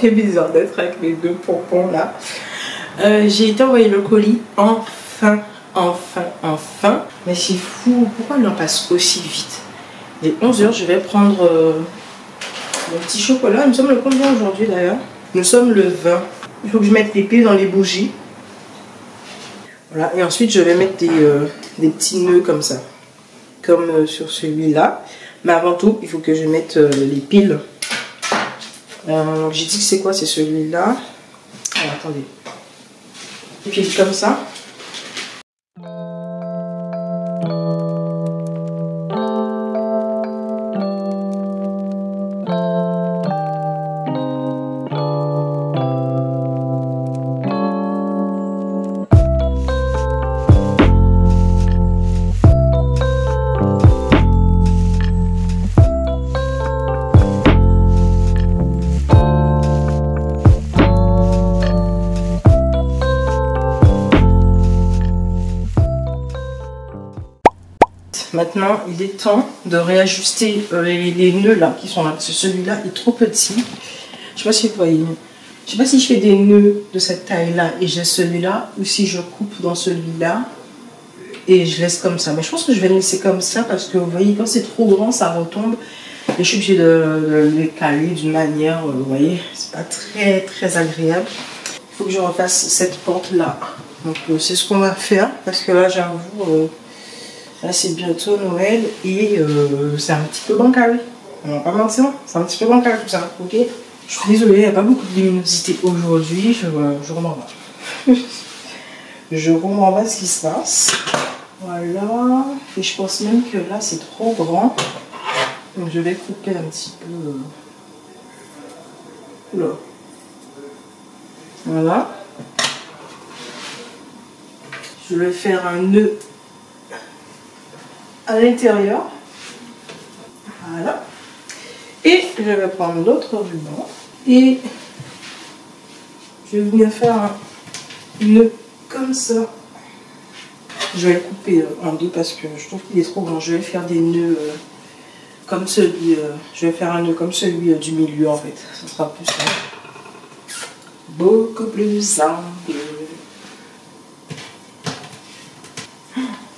fait bizarre d'être avec les deux pompons là. J'ai été envoyer le colis, enfin. Mais c'est fou, pourquoi il en passe aussi vite? Il est 11 h, je vais prendre mon petit chocolat. Nous sommes le combien aujourd'hui d'ailleurs? Nous sommes le 20. Il faut que je mette les pieds dans les bougies. Voilà, et ensuite je vais mettre des petits nœuds comme ça. Comme sur celui-là. Mais avant tout, il faut que je mette les piles. J'ai dit que c'est quoi? C'est celui-là. Alors, attendez. Les piles comme ça. Maintenant, il est temps de réajuster les nœuds là qui sont là. Parce que celui-là est trop petit. Je sais pas si vous voyez. Je sais pas si je fais des nœuds de cette taille-là et j'ai celui-là. Ou si je coupe dans celui-là et je laisse comme ça. Mais je pense que je vais le laisser comme ça parce que vous voyez, quand c'est trop grand, ça retombe. Et je suis obligée de les caler d'une manière, vous voyez, c'est pas très agréable. Il faut que je refasse cette porte-là. Donc c'est ce qu'on va faire parce que là, j'avoue... Là, c'est bientôt Noël et c'est un petit peu bancal. On va pas mentir, c'est un petit peu bancal tout ça. Ok. Je suis désolée, il n'y a pas beaucoup de luminosité aujourd'hui. Je comprends pas. Je comprends pas ce qui se passe. Voilà. Et je pense même que là, c'est trop grand. Donc, je vais couper un petit peu. Oula. Voilà. Je vais faire un nœud à l'intérieur. Voilà. Et je vais prendre l'autre ruban et je vais venir faire un nœud comme ça. Je vais le couper en deux parce que je trouve qu'il est trop grand. Je vais faire des nœuds comme celui. Je vais faire un nœud comme celui du milieu en fait. Ça sera plus simple. Beaucoup plus simple.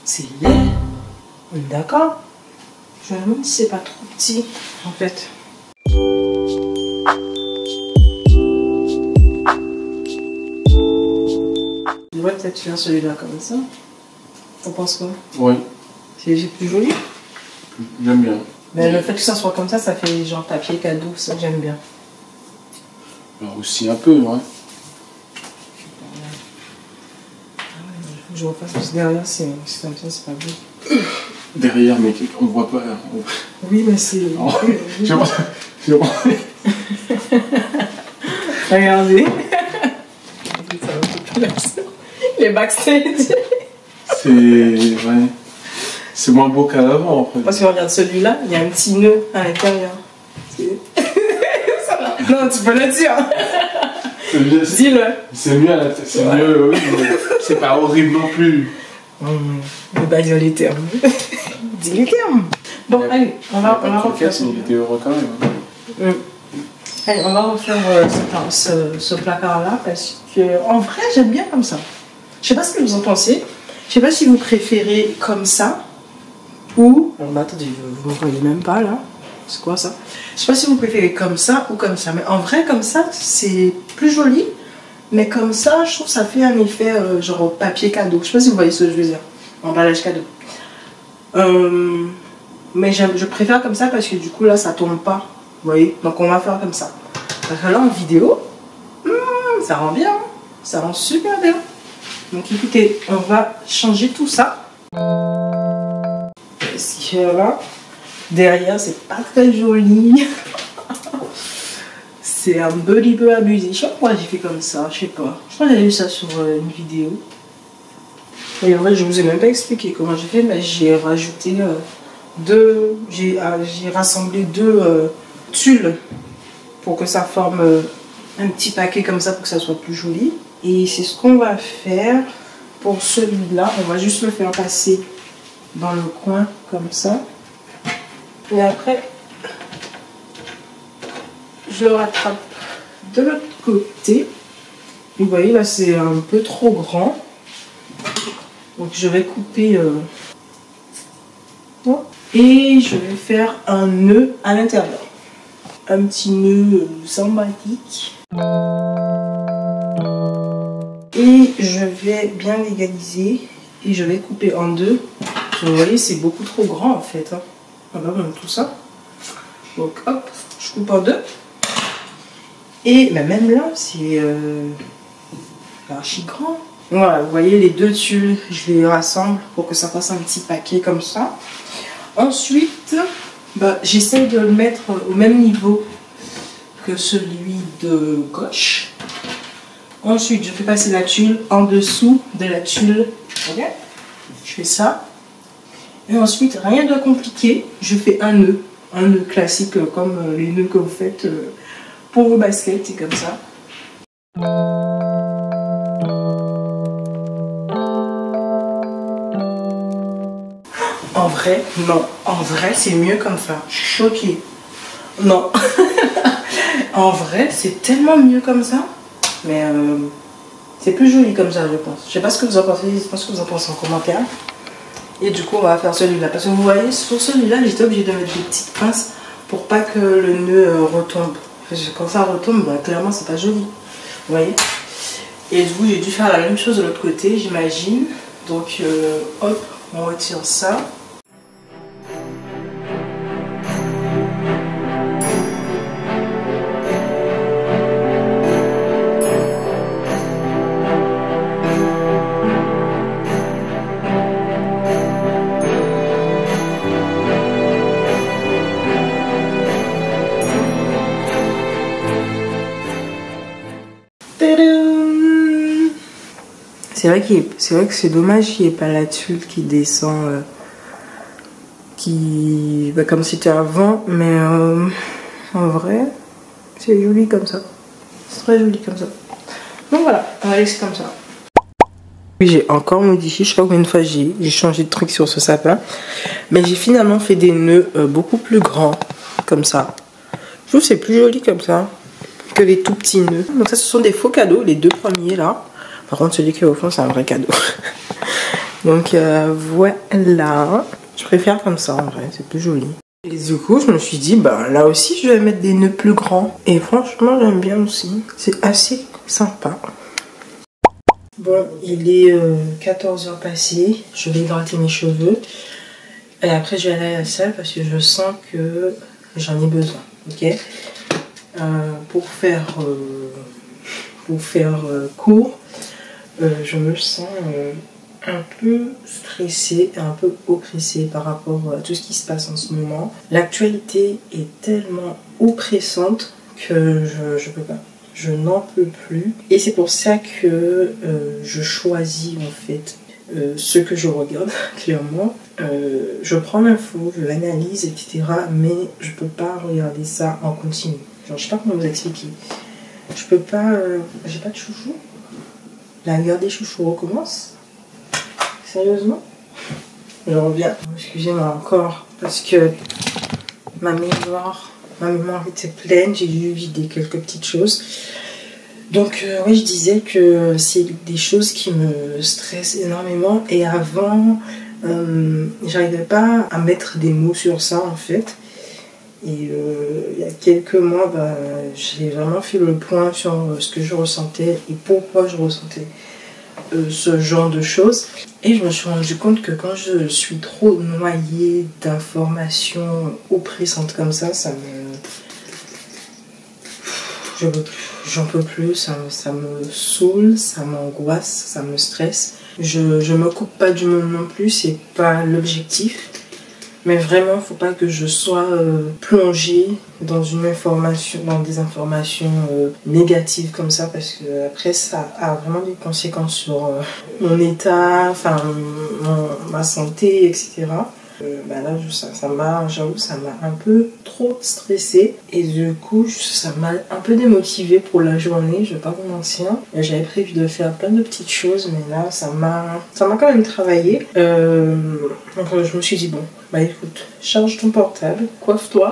C'est laid. D'accord. Je me demande si c'est pas trop petit en fait. Je devrais peut-être faire celui-là comme ça. T'en penses quoi? Oui. C'est plus joli. J'aime bien. Mais le fait que ça soit comme ça fait genre papier cadeau, ça j'aime bien. Alors aussi un peu, ouais. Je repasse parce que derrière c'est comme ça, c'est pas beau. Derrière, mais on ne voit pas. Oui, mais c'est... Regardez. Les backstage. C'est moins beau qu'à l'avant, en fait. Parce que regarde celui-là, il y a un petit nœud à l'intérieur. Non, tu peux le dire. Dis-le. C'est mieux à la tête. C'est mieux, oui, mais c'est pas horrible non plus. On va dire les termes. Dis les termes. Bon, allez, on va refaire. Il était heureux quand même. Allez, on va refaire ce placard-là parce que, en vrai, j'aime bien comme ça. Je sais pas ce que vous en pensez. Je sais pas si vous préférez comme ça ou. Alors, attendez, vous ne voyez même pas là. C'est quoi ça? Je sais pas si vous préférez comme ça ou comme ça. Mais en vrai, comme ça, c'est plus joli. Mais comme ça, je trouve que ça fait un effet genre papier cadeau. Je sais pas si vous voyez ce que je veux dire. Emballage cadeau. Mais je préfère comme ça parce que du coup là ça tombe pas. Vous voyez? Donc on va faire comme ça. Parce que là en vidéo, ça rend bien. Ça rend super bien. Donc écoutez, on va changer tout ça. Ici, là. Derrière, c'est pas très joli. C'est un petit peu abusé. Je sais pas pourquoi j'ai fait comme ça. Je sais pas. Je crois que j'avais vu ça sur une vidéo. Et en vrai, je vous ai même pas expliqué comment j'ai fait, mais j'ai rajouté j'ai rassemblé deux tulles pour que ça forme un petit paquet comme ça pour que ça soit plus joli. Et c'est ce qu'on va faire pour celui-là. On va juste le faire passer dans le coin comme ça. Et après, je le rattrape de l'autre côté. Vous voyez là c'est un peu trop grand. Donc je vais couper et je vais faire un nœud à l'intérieur. Un petit nœud sympathique. Et je vais bien l'égaliser et je vais couper en deux. Vous voyez c'est beaucoup trop grand en fait. Voilà, tout ça. Donc hop, je coupe en deux. Et bah, même là c'est archi grand. Voilà, vous voyez les deux tuiles, je les rassemble pour que ça fasse un petit paquet comme ça. Ensuite, bah, j'essaie de le mettre au même niveau que celui de gauche. Ensuite, je fais passer la tuile en dessous de la tuile. Okay. Je fais ça. Et ensuite, rien de compliqué, je fais un nœud classique comme les nœuds que vous faites pour vos baskets, c'est comme ça. En vrai, non. En vrai, c'est mieux comme ça. Je suis choquée. Non. En vrai, c'est tellement mieux comme ça. Mais c'est plus joli comme ça, je pense. Je sais pas ce que vous en pensez. Je pense que vous en pensez en commentaire. Et du coup, on va faire celui-là. Parce que vous voyez, sur celui-là, j'étais obligée de mettre des petites pinces pour pas que le nœud retombe. Parce que quand ça retombe, bah, clairement, c'est pas joli. Vous voyez. Et du coup, j'ai dû faire la même chose de l'autre côté, j'imagine. Donc, hop, on retire ça. C'est vrai que c'est dommage qu'il n'y ait pas la tuile qui descend, comme c'était avant, mais en vrai, c'est joli comme ça. C'est très joli comme ça. Donc voilà, on va laisser comme ça. J'ai encore modifié, je sais pas combien de fois j'ai changé de truc sur ce sapin, mais j'ai finalement fait des nœuds beaucoup plus grands, comme ça. Je trouve que c'est plus joli comme ça que les tout petits nœuds. Donc ça, ce sont des faux cadeaux, les deux premiers là. Par contre, celui qui est au fond, c'est un vrai cadeau. Donc voilà. Je préfère comme ça en vrai, c'est plus joli. Et du coup, je me suis dit, bah là aussi, je vais mettre des nœuds plus grands. Et franchement, j'aime bien aussi. C'est assez sympa. Bon, il est 14h passé. Je vais gratter mes cheveux. Et après, je vais aller à la salle parce que je sens que j'en ai besoin. Ok. Pour faire court. Je me sens un peu stressée, un peu oppressée par rapport à tout ce qui se passe en ce moment. L'actualité est tellement oppressante que je peux pas. Je n'en peux plus. Et c'est pour ça que je choisis en fait ce que je regarde, clairement. Je prends l'info, je l'analyse, etc. Mais je peux pas regarder ça en continu. Genre, je sais pas comment vous expliquer. Je peux pas... j'ai pas de chouchou. La guerre des chouchous recommence. Sérieusement? Je reviens. Excusez-moi encore parce que ma mémoire était pleine. J'ai dû vider quelques petites choses. Donc oui, je disais que c'est des choses qui me stressent énormément. Et avant, j'arrivais pas à mettre des mots sur ça en fait. Et il y a quelques mois, j'ai vraiment fait le point sur ce que je ressentais et pourquoi je ressentais ce genre de choses. Et je me suis rendu compte que quand je suis trop noyée d'informations oppressantes comme ça, j'en peux plus, ça me saoule, ça m'angoisse, ça me stresse. Je me coupe pas du monde non plus, c'est pas l'objectif. Mais vraiment, faut pas que je sois plongée dans des informations négatives comme ça, parce que après ça a vraiment des conséquences sur mon état, enfin ma santé, etc. Là, j'avoue, ça m'a un peu trop stressée et du coup, ça m'a un peu démotivée pour la journée, je vais pas vous mentir. J'avais prévu de faire plein de petites choses, mais là, ça m'a quand même travaillé. Donc, je me suis dit, bon, écoute, charge ton portable, coiffe-toi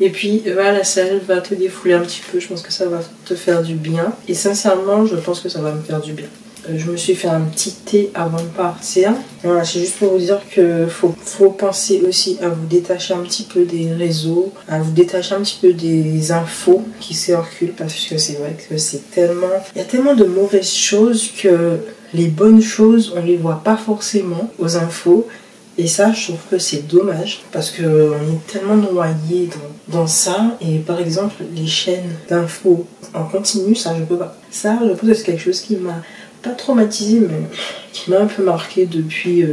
Et puis va à la salle, va te défouler un petit peu, je pense que ça va te faire du bien. Et sincèrement, je pense que ça va me faire du bien. Je me suis fait un petit thé avant de partir. Voilà, c'est juste pour vous dire que faut penser aussi à vous détacher un petit peu des réseaux, à vous détacher un petit peu des infos qui circulent, parce que c'est vrai que c'est tellement... Il y a tellement de mauvaises choses que les bonnes choses, on les voit pas forcément aux infos. Et ça, je trouve que c'est dommage parce qu'on est tellement noyé dans ça. Et par exemple, les chaînes d'infos en continu, ça, je peux pas. Ça, je pense que c'est quelque chose qui m'a pas traumatisé, mais qui m'a un peu marqué depuis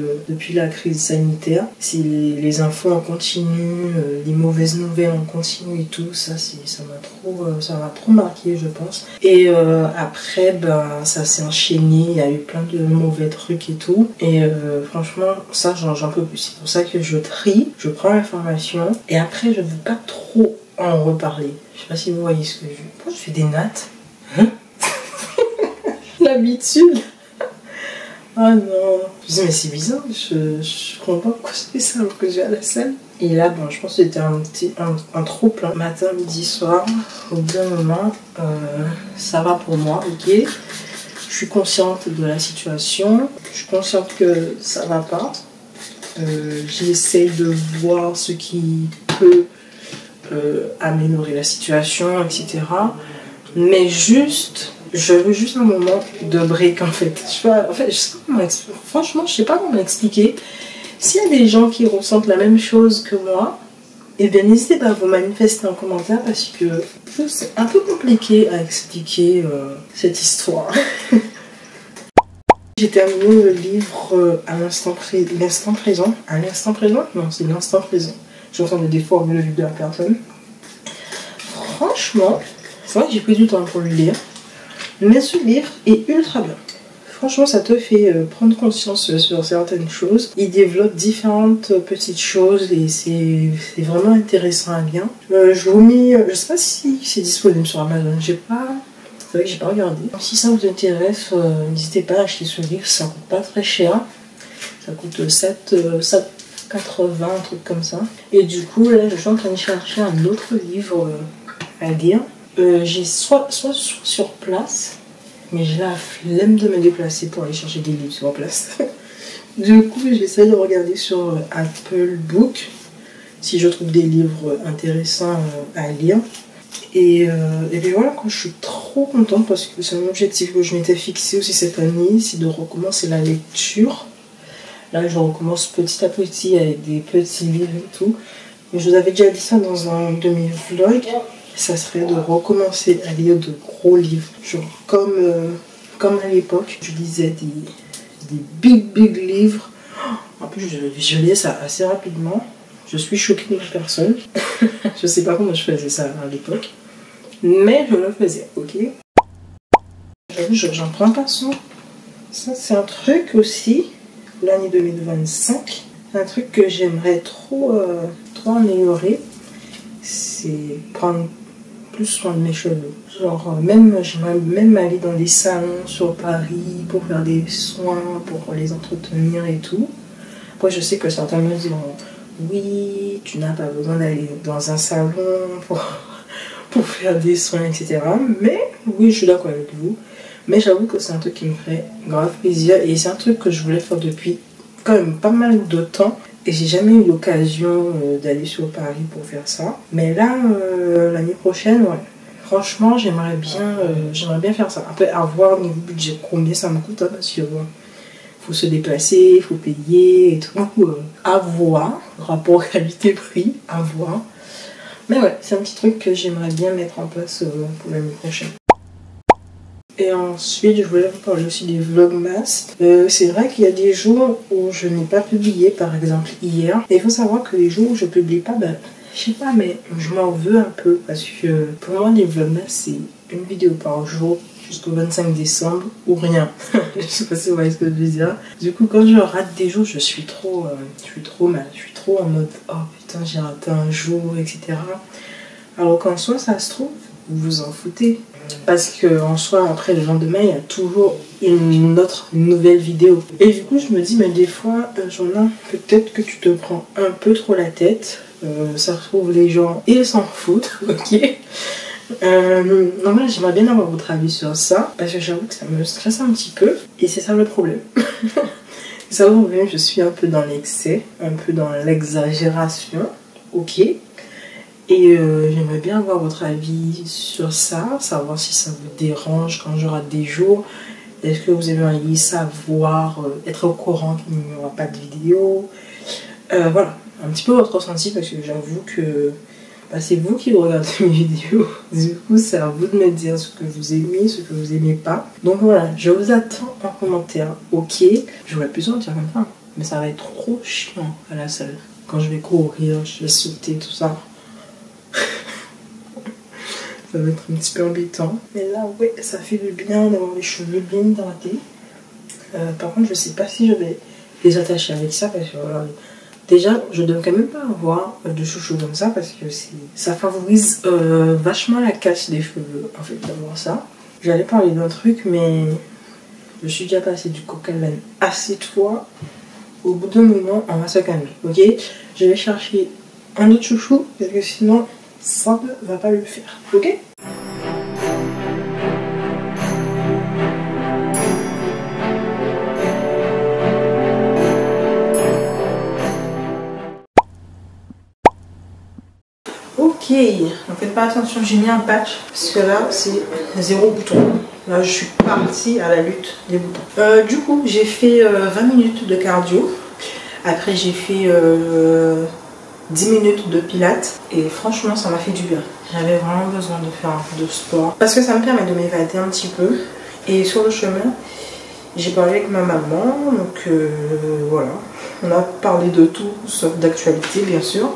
la crise sanitaire. C'est les infos en continu, les mauvaises nouvelles en continu et tout, ça m'a trop marqué, je pense. Et après, ben, ça s'est enchaîné, il y a eu plein de mauvais trucs et tout. Et franchement, ça, j'en peux plus. C'est pour ça que je trie, je prends l'information, et après, je ne veux pas trop en reparler. Je sais pas si vous voyez ce que je... Pourquoi je fais des nattes, hein? L'habitude. Ah non. Je me dis mais c'est bizarre, je comprends pas pourquoi je fais ça alors que je vais à la salle. Et là, bon, je pense que c'était un trop plein. Matin, midi, soir, au bout d'un moment, ça va pour moi, ok. Je suis consciente de la situation, je suis consciente que ça va pas. J'essaie de voir ce qui peut améliorer la situation, etc. Mais juste... Je veux juste un moment de break en fait. Franchement, je sais pas comment expliquer. S'il y a des gens qui ressentent la même chose que moi, eh bien n'hésitez pas à vous manifester en commentaire parce que c'est un peu compliqué à expliquer cette histoire. J'ai terminé le livre à l'instant présent. À l'instant présent? Non, c'est l'instant présent. Je suis en train de déformer le livre de la personne. Franchement, c'est vrai que j'ai pris du temps pour le lire. Mais ce livre est ultra bien. Franchement, ça te fait prendre conscience sur certaines choses. Il développe différentes petites choses et c'est vraiment intéressant à lire. Je vous mets, je sais pas si c'est disponible sur Amazon. C'est vrai que j'ai pas regardé. Si ça vous intéresse, n'hésitez pas à acheter ce livre. Ça coûte pas très cher. Ça coûte 7,80, un truc comme ça. Et du coup, là, je suis en train de chercher un autre livre à lire. J'ai soit sur place, mais j'ai la flemme de me déplacer pour aller chercher des livres sur place. Du coup, j'essaie de regarder sur Apple Book si je trouve des livres intéressants à lire. Et puis voilà, je suis trop contente parce que c'est un objectif que je m'étais fixé aussi cette année, c'est de recommencer la lecture. Là, je recommence petit à petit avec des petits livres et tout. Mais je vous avais déjà dit ça dans un de mes vlogs. Ça serait de recommencer à lire de gros livres. Genre comme à l'époque, je lisais des big livres. En plus, je lisais ça assez rapidement. Je suis choquée de la personne. Je sais pas comment je faisais ça à l'époque. Mais je le faisais, ok. J'avoue, j'en prends pas soin. Ça, c'est un truc aussi, l'année 2025. C'est un truc que j'aimerais trop améliorer. C'est prendre plus soin de mes cheveux. Genre, j'aimerais même aller dans des salons sur Paris pour faire des soins, pour les entretenir et tout. Après, je sais que certains me diront, oui, tu n'as pas besoin d'aller dans un salon pour faire des soins, etc. Mais, oui, je suis d'accord avec vous. Mais j'avoue que c'est un truc qui me ferait grave plaisir. Et c'est un truc que je voulais faire depuis quand même pas mal de temps. Et j'ai jamais eu l'occasion d'aller sur Paris pour faire ça. Mais là, l'année prochaine, ouais. Franchement, j'aimerais bien faire ça. Après, à voir niveau budget, combien ça me coûte, hein, parce que faut se déplacer, il faut payer et tout. À voir, rapport qualité-prix, à voir. Mais ouais, c'est un petit truc que j'aimerais bien mettre en place pour l'année prochaine. Et ensuite, je voulais vous parler aussi des vlogmas. C'est vrai qu'il y a des jours où je n'ai pas publié, par exemple hier. Et il faut savoir que les jours où je ne publie pas, ben, je sais pas, mais je m'en veux un peu. Parce que pour moi, les vlogmas, c'est une vidéo par jour jusqu'au 25 décembre ou rien. Je sais pas si vous voyez ce que je veux dire. Du coup, quand je rate des jours, je suis trop mal. Je suis trop en mode, oh putain, j'ai raté un jour, etc. Alors qu'en soi, ça se trouve, vous vous en foutez. Parce qu'en soi, après le lendemain, il y a toujours une nouvelle vidéo. Et du coup, je me dis, mais des fois, Joanna, peut-être que tu te prends un peu trop la tête. Ça se trouve, les gens, ils s'en foutent, ok. Donc là, j'aimerais bien avoir votre avis sur ça, parce que j'avoue que ça me stresse un petit peu, et c'est ça le problème. C'est ça le problème, je suis un peu dans l'excès, un peu dans l'exagération, ok. Et j'aimerais bien avoir votre avis sur ça, savoir si ça vous dérange quand j'aurai des jours. Est-ce que vous aimeriez savoir, être au courant qu'il n'y aura pas de vidéo? Voilà, un petit peu votre ressenti, parce que j'avoue que bah, c'est vous qui regardez mes vidéos. Du coup, c'est à vous de me dire ce que vous aimez, ce que vous aimez pas. Donc voilà, je vous attends en commentaire, ok. J'aurais pu sortir comme ça, mais ça va être trop chiant à la salle. Quand je vais courir, je vais sauter, tout ça. Ça va être un petit peu embêtant. Mais là, ouais, ça fait du bien d'avoir les cheveux bien hydratés. Par contre, je sais pas si je vais les attacher avec ça, parce que voilà, déjà, je ne devrais quand même pas avoir de chouchou comme ça, parce que ça favorise vachement la casse des cheveux, en fait, d'avoir ça. J'allais parler d'un truc, mais je suis déjà passé du coq à l'âne assez de fois. Au bout d'un moment, on va se calmer, ok? Je vais chercher un autre chouchou, parce que sinon, ça ne va pas le faire, ok? Ok, ne faites pas attention, j'ai mis un patch, parce que là, c'est 0 bouton. Là, je suis partie à la lutte des boutons. Du coup, j'ai fait 20 minutes de cardio. Après, j'ai fait 10 minutes de pilates. Et franchement, ça m'a fait du bien. J'avais vraiment besoin de faire un peu de sport. Parce que ça me permet de m'évader un petit peu. Et sur le chemin, j'ai parlé avec ma maman. Donc voilà, on a parlé de tout, sauf d'actualité, bien sûr.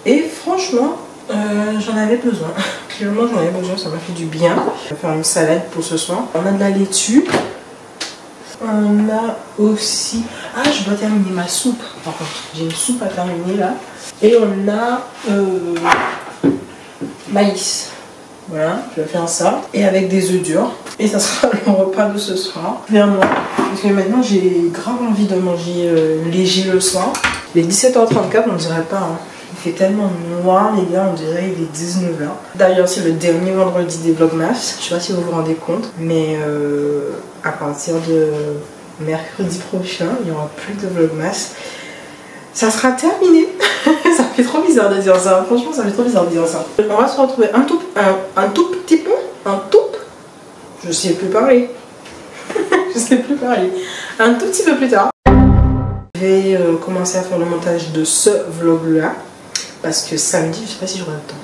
Et franchement, j'en avais besoin. Clairement, j'en avais besoin, ça m'a fait du bien. Je vais faire une salade pour ce soir. On a de la laitue. On a aussi... Ah, je dois terminer ma soupe. Par contre, j'ai une soupe à terminer là. Et on a maïs. Voilà, je vais faire ça. Et avec des œufs durs. Et ça sera le repas de ce soir. Vers moi. Parce que maintenant, j'ai grave envie de manger léger le soir. Il est 17h34, on dirait pas, hein. Il fait tellement noir, les gars, on dirait il est 19h. D'ailleurs, c'est le dernier vendredi des Vlogmas. Je sais pas si vous vous rendez compte, mais à partir de mercredi prochain, il n'y aura plus de Vlogmas. Ça sera terminé. Ça fait trop bizarre de dire ça. Franchement, ça fait trop bizarre de dire ça. On va se retrouver un tout petit peu. Je sais plus parler. Je sais plus parler. Un tout petit peu plus tard. Je vais commencer à faire le montage de ce vlog là. Parce que samedi, je sais pas si j'aurai le temps.